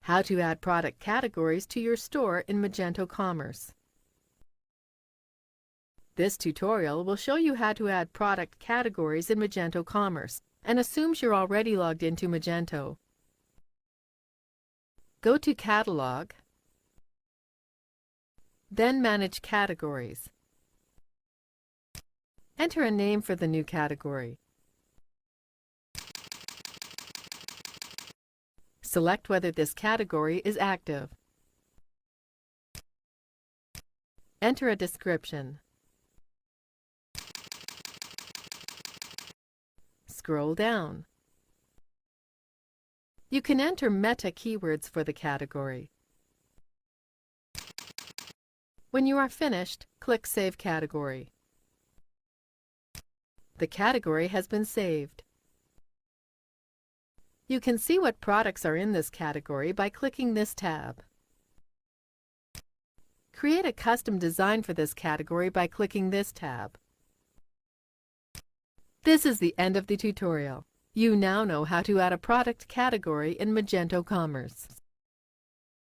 How to add product categories to your store in Magento Commerce. This tutorial will show you how to add product categories in Magento Commerce and assumes you're already logged into Magento. Go to Catalog, then Manage Categories. Enter a name for the new category. Select whether this category is active. Enter a description. Scroll down. You can enter meta keywords for the category. When you are finished, click Save Category. The category has been saved. You can see what products are in this category by clicking this tab. Create a custom design for this category by clicking this tab. This is the end of the tutorial. You now know how to add a product category in Magento Commerce.